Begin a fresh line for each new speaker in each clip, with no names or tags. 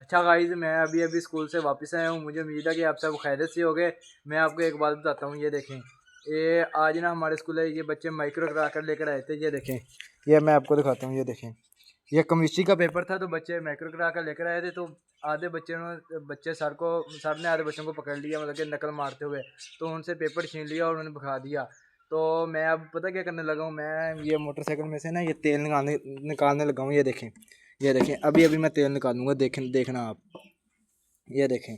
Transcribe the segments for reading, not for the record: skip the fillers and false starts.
अच्छा गाइस, मैं अभी अभी स्कूल से वापस आया हूँ। मुझे उम्मीद है कि आप सब खैरियत से हो गए। मैं आपको एक बात बताता हूँ, ये देखें। ये आज ना हमारे स्कूल है, ये बच्चे माइक्रो करा कर लेकर आए थे। ये देखें, ये मैं आपको दिखाता हूँ। ये देखें, ये केमिस्ट्री का पेपर था, तो बच्चे माइक्रो करा कर लेकर आए थे। तो आधे बच्चे सर ने आधे बच्चों को पकड़ लिया, मतलब कि नकल मारते हुए। तो उनसे पेपर छीन लिया और उन्होंने भगा दिया। तो मैं अब पता क्या करने लगा हूँ, मैं ये मोटरसाइकिल में से ना ये तेल निकालने लगा हूँ। ये देखें, अभी अभी मैं तेल निकालूंगा। देखना आप, ये देखें।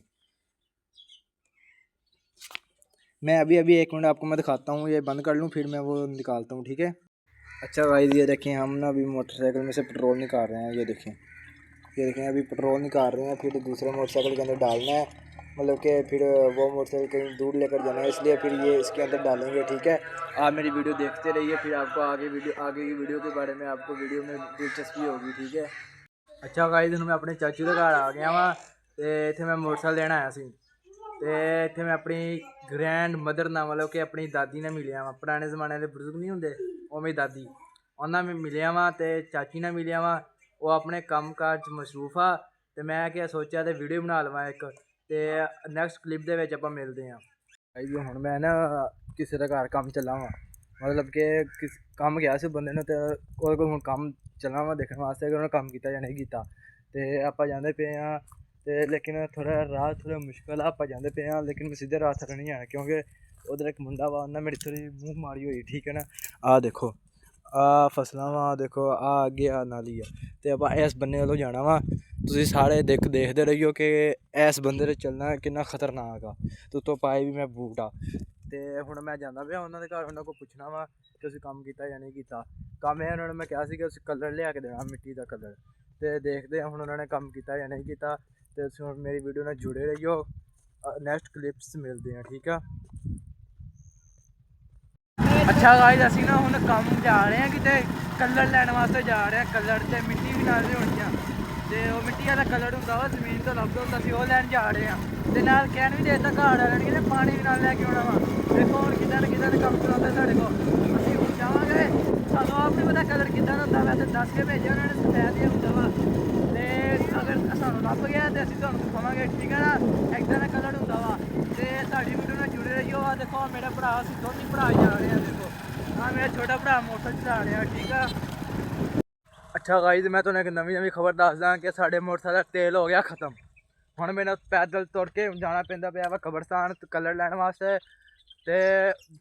मैं अभी अभी 1 मिनट आपको मैं दिखाता हूँ। ये बंद कर लूँ, फिर मैं वो निकालता हूँ, ठीक है। अच्छा गाइस, ये देखें, हम ना अभी मोटरसाइकिल में से पेट्रोल निकाल रहे हैं। ये देखें, अभी पेट्रोल निकाल रहे हैं, फिर दूसरे मोटरसाइकिल के अंदर डालना है। मतलब कि फिर वो मोटरसाइकिल कहीं दूर लेकर जाना है, इसलिए फिर ये इसके अंदर डालेंगे, ठीक है। आप मेरी वीडियो देखते रहिए, फिर आपको आगे की वीडियो के बारे में आपको वीडियो में दिलचस्पी होगी, ठीक है। अच्छा गाइस, ਹੁਣ मैं अपने चाचू के घर आ गया ਵਾ ਤੇ ਇੱਥੇ मैं मोटरसाइकिल ਲੈਣ ਆਇਆ ਸੀ। ਤੇ ਇੱਥੇ ਮੈਂ ਆਪਣੀ ਗ੍ਰੈਂਡ ਮਦਰ ਨਾਲ, ਮਤਲਬ ਕਿ ਆਪਣੀ ਦਾਦੀ ਨਾਲ ਮਿਲਿਆ ਵਾ। ਪੁਰਾਣੇ ਜ਼ਮਾਨੇ ਦੇ ਬਜ਼ੁਰਗ ਨਹੀਂ ਹੁੰਦੇ, ਉਵੇਂ ਦਾਦੀ, ਉਹਨਾਂ ਨਾਲ ਮਿਲਿਆ ਵਾ। ਤੇ ਚਾਚੀ ਨਾਲ ਮਿਲਿਆ ਵਾ। ਉਹ ਆਪਣੇ ਕੰਮ ਕਾਰ 'ਚ ਮਸਰੂਫ ਆ। ਤੇ ਮੈਂ ਕਿਹਾ ਸੋਚਿਆ ਤੇ ਵੀਡੀਓ ਬਣਾ ਲਵਾਂ ਇੱਕ। ਤੇ ਨੈਕਸਟ ਕਲਿੱਪ ਦੇ ਵਿੱਚ ਆਪਾਂ ਮਿਲਦੇ ਹਾਂ। ਭਾਈ ਹੁਣ ਮੈਂ ਨਾ ਕਿਸੇ ਦਾ ਘਰ ਕੰਮ ਚੱਲਾ ਵਾਂ, ਮਤਲਬ ਕਿ ਕੰਮ ਗਿਆ ਸੀ ਬੰਦੇ ਨੂੰ, ਤੇ ਉਹਦੇ ਕੋਲ ਹੁਣ ਕੰਮ ਚੱਲਣਾ ਵਾ ਦੇਖਣ ਵਾਸਤੇ ਕਿ ਉਹਨੇ ਕੰਮ ਕੀਤਾ ਜਾਂ ਨਹੀਂ ਕੀਤਾ। ਤੇ ਆਪਾਂ ਜਾਂਦੇ ਪਏ ਹਾਂ। ਤੇ ਲੇਕਿਨ ਥੋੜ੍ਹਾ ਰਾਹ ਥੋੜ੍ਹਾ ਮੁਸ਼ਕਿਲ ਆ, ਆਪਾਂ ਜਾਂਦੇ ਪਏ ਹਾਂ, ਲੇਕਿਨ ਮੈਂ ਸਿੱਧੇ ਰਾਹ ਤੱਕ ਨਹੀਂ ਜਾਣਾ, ਕਿਉਂਕਿ ਉਧਰ ਇੱਕ ਮੁੰਡਾ ਵਾ, ਉਹਨਾਂ ਮੇਰੀ ਥੋੜ੍ਹੀ ਮੂੰਹ ਮਾਰੀ ਹੋਈ, ਠੀਕ ਹੈ ਨਾ। ਆਹ ਦੇਖੋ, ਆਹ ਫਸਲਾਂ ਵਾ, ਦੇਖੋ ਆਹ ਅੱਗੇ ਆ ਨਾਲੀ ਆ, ਤੇ ਆਪਾਂ ਇਸ ਬੰਨੇ ਵੱਲੋਂ ਜਾਣਾ ਵਾ। ਤੁਸੀਂ ਸਾਰੇ ਦੇਖਦੇ ਰਹੀਓ ਕਿ ਇਸ ਬੰਦੇ 'ਤੇ ਚੱਲਣਾ ਕਿੰਨਾ ਖਤਰਨਾਕ ਆ। ਤੇ ਉੱਤੋਂ ਪਾਏ ਵੀ ਮੈਂ ਬੂਟ ਆ। ਤੇ ਹੁਣ ਮੈਂ ਜਾਂਦਾ ਪਿਆ ਉਹਨਾਂ ਦੇ ਘਰ, ਉਹਨਾਂ ਕੋਲ ਪੁੱਛਣਾ ਵਾ ਕਿ ਤੁਸੀਂ ਕੰਮ ਕੀਤਾ ਜਾਂ ਨਹੀਂ ਕੀਤਾ। ਕੰਮ ਇਹ ਉਹਨਾਂ ਨੂੰ ਮੈਂ ਕਿਹਾ ਸੀ ਕਿ ਤੁਸੀਂ ਕਲਰ ਲਿਆ ਕੇ ਦੇਣਾ, ਮਿੱਟੀ ਦਾ ਕਲਰ। ਤੇ ਦੇਖਦੇ ਹਾਂ ਹੁਣ ਉਹਨਾਂ ਨੇ ਕੰਮ ਕੀਤਾ ਜਾਂ ਨਹੀਂ ਕੀਤਾ। ਤੇ ਤੁਸੀਂ ਹੁਣ ਮੇਰੀ ਵੀਡੀਓ ਨਾਲ ਜੁੜੇ ਰਹੀਓ। ਨੈਕਸਟ ਕਲਿੱਪਸ ਮਿਲਦੇ ਆ, ਠੀਕ ਆ। ਅੱਛਾ ਗਾਇਸ, ਅਸੀਂ ਨਾ ਹੁਣ ਕੰਮ ਜਾ ਰਹੇ ਹਾਂ, ਕਿਤੇ ਕਲਰ ਲੈਣ ਵਾਸਤੇ ਜਾ ਰਹੇ ਹਾਂ। ਕਲਰ ਤੇ ਮਿੱਟੀ ਵੀ ਨਾਲ ਲਿਆਉਣੀ ਆ। ਤੇ ਉਹ ਮਿੱਟੀ ਵਾਲਾ ਕਲਰ ਹੁੰਦਾ ਵਾ, ਜ਼ਮੀਨ ਤੋਂ ਲੱਭਦਾ ਹੁੰਦਾ, ਅਸੀਂ ਉਹ ਲੈਣ ਜਾ ਰਹੇ ਹਾਂ। ਤੇ ਨਾਲ ਕਹਿਣ ਵੀ ਦੇ ਦਿੱਤਾ ਘਰ ਵਾਲਿਆਂ ਨੇ, ਕਹਿੰਦੇ ਪਾਣੀ ਵੀ ਨਾਲ ਲੈ ਕੇ ਆਉਣਾ ਵਾ। ਦੇਖੋ ਹੁਣ ਕਿੱਦਾਂ ਨਾ ਕੰਮ ਚਲਾਉਂਦੇ ਸਾਡੇ ਕੋਲ। ਅਸੀਂ ਹੁਣ ਜਾਵਾਂਗੇ, ਸਾਨੂੰ ਆਪ ਨਹੀਂ ਪਤਾ ਕਲਰ ਕਿੱਦਾਂ ਦਾ ਹੁੰਦਾ। ਵੈਸੇ ਦੱਸ ਕੇ ਭੇਜਿਆ ਉਹਨਾਂ ਨੇ, ਸਫੈਦ ਹੀ ਹੁੰਦਾ ਵਾ। ਤੇ ਅਗਰ ਸਾਨੂੰ ਲੱਭ ਗਿਆ ਤੇ ਅਸੀਂ ਤੁਹਾਨੂੰ ਦਿਖਾਵਾਂਗੇ, ਠੀਕ ਹੈ ਨਾ। ਇੱਦਾਂ ਦਾ ਕਲਰ ਹੁੰਦਾ ਵਾ। ਤੇ ਸਾਡੀ ਵੀਡੀਓ ਨਾਲ ਜੁੜੇ ਰਹੀਓ। ਆ ਦੇਖੋ ਮੇਰਾ ਭਰਾ, ਅਸੀਂ ਦੋਨੇ ਭਰਾ ਜਾ ਰਹੇ ਹਾਂ। ਦੇਖੋ ਆ ਮੇਰਾ ਛੋਟਾ ਭਰਾ ਮੋਟਰਸਾਈਕਲ ਚਲਾ ਰਿਹਾ, ਠੀਕ ਆ। ਅੱਛਾ ਗਾਈਜ਼, ਮੈਂ ਤੁਹਾਨੂੰ ਇੱਕ ਨਵੀਂ ਖਬਰ ਦੱਸਦਾ ਕਿ ਸਾਡੇ ਮੋਟਰਸਾਈਕਲ ਦਾ ਤੇਲ ਹੋ ਗਿਆ ਖ਼ਤਮ। ਹੁਣ ਮੈਨੂੰ ਪੈਦਲ ਤੁਰ ਕੇ ਜਾਣਾ ਪੈਂਦਾ ਪਿਆ ਵਾ ਕਬਰਸਤਾਨ ਕਲਰ ਲੈਣ ਵਾਸਤੇ। ਤੇ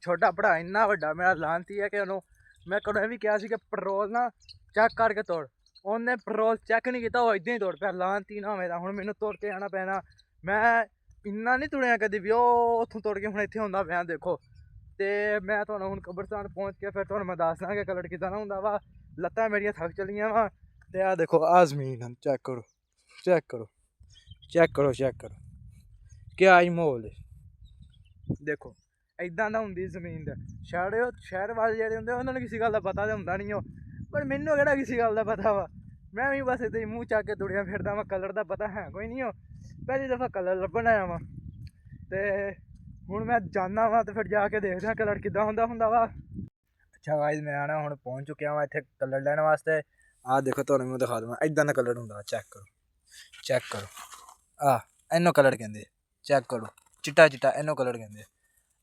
ਛੋਟਾ ਭਰਾ ਇੰਨਾ ਵੱਡਾ ਮੇਰਾ ਲਾਹਨਤੀ ਹੈ ਕਿ ਉਹਨੂੰ ਮੈਂ ਕਦੋਂ ਵੀ ਕਿਹਾ ਸੀ ਕਿ ਪੈਟਰੋਲ ਨਾ ਚੈੱਕ ਕਰਕੇ ਤੋੜ। ਉਹਨੇ ਪੈਟਰੋਲ ਚੈੱਕ ਨਹੀਂ ਕੀਤਾ, ਉਹ ਇੱਦਾਂ ਹੀ ਤੋੜ ਪਿਆ। ਲਾਹਨਤੀ ਨਾ ਹੋਵੇ ਤਾਂ ਹੁਣ ਮੈਨੂੰ ਤੁਰ ਕੇ ਜਾਣਾ ਪੈਣਾ। ਮੈਂ ਇੰਨਾ ਨਹੀਂ ਤੁਰਿਆ ਕਦੇ ਵੀ, ਉਹ ਉੱਥੋਂ ਤੁਰ ਕੇ ਹੁਣ ਇੱਥੇ ਹੁੰਦਾ ਪਿਆ, ਦੇਖੋ। ਤੇ ਮੈਂ ਤੁਹਾਨੂੰ ਹੁਣ ਕਬਰਸਤਾਨ ਪਹੁੰਚ ਕੇ ਫਿਰ ਤੁਹਾਨੂੰ ਮੈਂ ਦੱਸਦਾ ਕਿ ਕਲਰ ਕਿੱਦਾਂ ਦਾ ਹੁੰਦਾ ਵਾ। ਲੱਤਾਂ ਮੇਰੀਆਂ ਥੱਕ ਚਲੀਆਂ ਵਾ। ਤੇ ਆਹ ਦੇਖੋ, ਆਹ ਜ਼ਮੀਨ ਚੈੱਕ ਕਰੋ, ਚੈੱਕ ਕਰੋ, ਚੈੱਕ ਕਰੋ, ਚੈੱਕ ਕਰੋ, ਕਿਆ ਹੀ ਮਾਹੌਲ ਦੇਖੋ। ਇੱਦਾਂ ਦਾ ਹੁੰਦੀ ਜ਼ਮੀਨ ਦਾ। ਸ਼ਹਿਰ ਵਾਲੇ ਜਿਹੜੇ ਹੁੰਦੇ ਉਹਨਾਂ ਨੂੰ ਕਿਸੇ ਗੱਲ ਦਾ ਪਤਾ ਤਾਂ ਹੁੰਦਾ ਨਹੀਂ। ਉਹ ਪਰ ਮੈਨੂੰ ਕਿਹੜਾ ਕਿਸੇ ਗੱਲ ਦਾ ਪਤਾ ਵਾ। ਮੈਂ ਵੀ ਬਸ ਇੱਦਾਂ ਹੀ ਮੂੰਹ ਚੱਕ ਕੇ ਤੁਰਿਆ ਫਿਰਦਾ ਵਾ। ਕਲਰ ਦਾ ਪਤਾ ਹੈ ਕੋਈ ਨਹੀਂ। ਉਹ ਪਹਿਲੀ ਦਫਾ ਕਲਰ ਲੱਭਣ ਆਇਆ ਵਾ। ਤੇ ਹੁਣ ਮੈਂ ਜਾਂਦਾ ਵਾ ਤੇ ਫਿਰ ਜਾ ਕੇ ਦੇਖਦਾ ਕਲਰ ਕਿੱਦਾਂ ਹੁੰਦਾ ਵਾ। ਅੱਛਾ ਗਾਇਜ਼, ਮੈਂ ਨਾ ਹੁਣ ਪਹੁੰਚ ਚੁੱਕਿਆ ਵਾ ਇੱਥੇ ਕਲਰ ਲੈਣ ਵਾਸਤੇ। ਆਹ ਦੇਖੋ, ਤੁਹਾਨੂੰ ਮੈਂ ਦਿਖਾ ਦੇਵਾਂ, ਇੱਦਾਂ ਦਾ ਕਲਰ ਹੁੰਦਾ। ਚੈੱਕ ਕਰੋ, ਚੈੱਕ ਕਰੋ, ਆਹ ਇਹਨੂੰ ਕਲਰ ਕਹਿੰਦੇ। ਚੈੱਕ ਕਰੋ, ਚਿੱਟਾ ਚਿੱਟਾ, ਇਹਨੂੰ ਕਲਰ ਕਹਿੰਦੇ।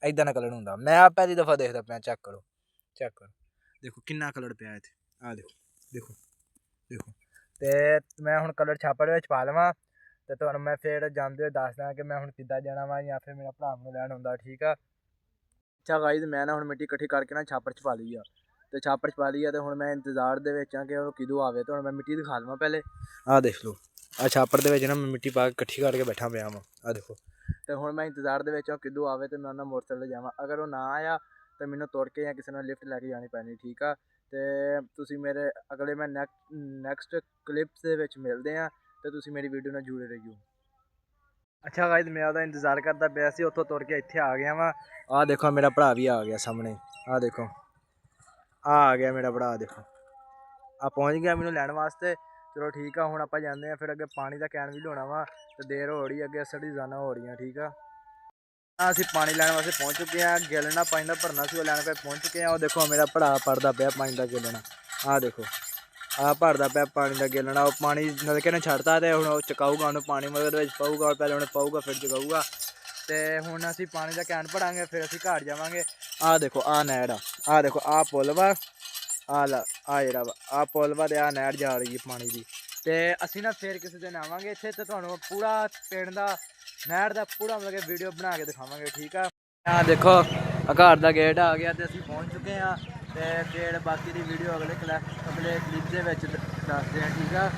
ਇੱਦਾਂ ਦਾ ਕਲਰ ਹੁੰਦਾ। ਮੈਂ ਪਹਿਲੀ ਦਫਾ ਦੇਖਦਾ ਪਿਆ। ਚੈੱਕ ਕਰੋ, ਚੈੱਕ ਕਰੋ, ਦੇਖੋ ਕਿੰਨਾ ਕਲਰ ਪਿਆ ਇੱਥੇ। ਆਹ ਦੇਖੋ, ਦੇਖੋ, ਦੇਖੋ। ਤੇ ਮੈਂ ਹੁਣ ਕਲਰ ਛਾਪੜ ਵਿੱਚ ਪਾ ਲਵਾਂ ਤੇ ਤੁਹਾਨੂੰ ਮੈਂ ਫਿਰ ਜਾਂਦੇ ਹੋਏ ਦੱਸਦਾ ਕਿ ਮੈਂ ਹੁਣ ਕਿੱਦਾਂ ਜਾਣਾ ਵਾ, ਜਾਂ ਫਿਰ ਮੇਰਾ ਭਰਾ ਨੂੰ ਲੈਣ ਆਉਂਦਾ, ਠੀਕ ਆ। ਅੱਛਾ ਗਾਈਜ਼, ਮੈਂ ਨਾ ਹੁਣ ਮਿੱਟੀ ਇਕੱਠੀ ਕਰਕੇ ਨਾ ਛਾਪੜ 'ਚ ਪਾ ਲਈ ਆ। ਤੇ ਛਾਪੜ 'ਚ ਪਾ ਲਈ ਆ, ਤੇ ਹੁਣ ਮੈਂ ਇੰਤਜ਼ਾਰ ਦੇ ਵਿੱਚ ਆ ਕਿ ਉਹ ਕਿਦੋਂ ਆਵੇ। ਤੇ ਹੁਣ ਮੈਂ ਮਿੱਟੀ ਦਿਖਾ ਲਵਾਂ ਪਹਿਲੇ। ਆਹ ਦੇਖ ਲਓ, ਆਹ ਛਾਪੜ ਦੇ ਵਿੱਚ ਨਾ ਮੈਂ ਮਿੱਟੀ ਪਾ ਕੇ ਇਕੱਠੀ ਕਰਕੇ ਬੈਠਾ ਪਿਆ ਵਾਂ। ਆਹ ਦੇਖੋ। ਤੇ ਹੁਣ ਮੈਂ ਇੰਤਜ਼ਾਰ ਦੇ ਵਿੱਚ ਕਿਦੋਂ ਆਵੇ ਤੇ ਮੈਂ ਉਹਨਾਂ ਮੋਟਰਸਾਈਕਲ 'ਤੇ ਜਾਵਾਂ। ਅਗਰ ਉਹ ਨਾ ਆਇਆ ਤਾਂ ਮੈਨੂੰ ਤੁਰ ਕੇ ਜਾਂ ਕਿਸੇ ਨਾਲ ਲਿਫਟ ਲੈ ਕੇ ਜਾਣੀ ਪੈਣੀ, ਠੀਕ ਆ। ਤੇ ਤੁਸੀਂ ਮੇਰੇ ਅਗਲੇ ਮੈਂ ਨੈਕਸਟ ਕਲਿੱਪਸ ਦੇ ਵਿੱਚ ਮਿਲਦੇ ਹਾਂ। ਤੇ ਤੁਸੀਂ ਮੇਰੀ ਵੀਡੀਓ ਨਾਲ ਜੁੜੇ ਰਹੀਓ। ਅੱਛਾ ਗਾਇਜ਼, ਮੈਂ ਉਹਦਾ ਇੰਤਜ਼ਾਰ ਕਰਦਾ ਪਿਆ ਸੀ, ਉੱਥੋਂ ਤੁਰ ਕੇ ਇੱਥੇ ਆ ਗਿਆ ਵਾਂ। ਆਹ ਦੇਖੋ, ਮੇਰਾ ਭਰਾ ਵੀ ਆ ਗਿਆ ਸਾਹਮਣੇ। ਆਹ ਦੇਖੋ, ਆ ਗਿਆ ਮੇਰਾ ਭਰਾ, ਦੇਖੋ ਆ ਪਹੁੰਚ ਗਿਆ ਮੈਨੂੰ ਲੈਣ ਵਾਸਤੇ। ਚਲੋ ਠੀਕ ਆ, ਹੁਣ ਆਪਾਂ ਜਾਂਦੇ ਹਾਂ। ਫਿਰ ਅੱਗੇ ਪਾਣੀ ਦਾ ਕੈਨ ਵੀ ਲਿਆਉਣਾ ਵਾ ਤੇ ਦੇਰ ਹੋ ਰਹੀ ਅੱਗੇ ਅਸਲ ਰੋਜ਼ਾਨਾ ਹੋ ਰਹੀਆਂ, ਠੀਕ ਆ। ਅਸੀਂ ਪਾਣੀ ਲੈਣ ਵਾਸਤੇ ਪਹੁੰਚ ਚੁੱਕੇ ਹਾਂ। ਗੈਲਣਾ ਪਾਣੀ ਦਾ ਭਰਨਾ ਸੀ, ਉਹ ਲੈਣ ਪਹੁੰਚ ਚੁੱਕੇ ਹਾਂ। ਉਹ ਦੇਖੋ ਮੇਰਾ ਭਰਾ ਪੜਦਾ ਪਿਆ ਪਾਣੀ ਦਾ ਗੈਲਣਾ। ਆਹ ਦੇਖੋ, ਆ ਭਰਦਾ ਪਿਆ ਪਾਣੀ ਦਾ ਗੇਲਣਾ। ਉਹ ਪਾਣੀ ਨਲਕੇ ਨੇ ਛੱਡਤਾ ਤੇ ਹੁਣ ਉਹ ਚਕਾਊਗਾ ਉਹਨੂੰ ਪਾਣੀ ਮਤਲਬ ਵਿੱਚ ਪਾਊਗਾ, ਪਹਿਲੇ ਉਹਨੇ ਪਾਊਗਾ ਫਿਰ ਚਕਾਊਗਾ। ਤੇ ਹੁਣ ਅਸੀਂ ਪਾਣੀ ਦਾ ਕੈਨ ਭਰਾਂਗੇ ਫਿਰ ਅਸੀਂ ਘਰ ਜਾਵਾਂਗੇ। ਆਹ ਦੇਖੋ ਆਹ ਨਹਿਰ ਆ, ਆਹ ਦੇਖੋ ਆਹ ਪੁੱਲ ਵਾ, ਆਹ ਜਿਹੜਾ ਵਾ ਆਹ ਪੁੱਲ ਵਾ ਤੇ ਆਹ ਨਹਿਰ ਜਾ ਰਹੀ ਹੈ ਪਾਣੀ ਦੀ। ਤੇ ਅਸੀਂ ਨਾ ਫਿਰ ਕਿਸੇ ਦਿਨ ਆਵਾਂਗੇ ਇੱਥੇ ਤੇ ਤੁਹਾਨੂੰ ਪੂਰਾ ਪਿੰਡ ਦਾ ਨਹਿਰ ਦਾ ਪੂਰਾ ਮਤਲਬ ਕਿ ਵੀਡੀਓ ਬਣਾ ਕੇ ਦਿਖਾਵਾਂਗੇ, ਠੀਕ ਆ। ਆਹ ਦੇਖੋ ਘਰ ਦਾ ਗੇਟ ਆ ਗਿਆ ਤੇ ਅਸੀਂ ਪਹੁੰਚ ਚੁੱਕੇ ਹਾਂ। ਤੇ ਫਿਰ ਬਾਕੀ ਦੀ ਵੀਡੀਓ ਅਗਲੇ ਕਲਿੱਪ ਦੇ ਵਿੱਚ ਦੱਸਦੇ ਹਾਂ, ਠੀਕ ਆ।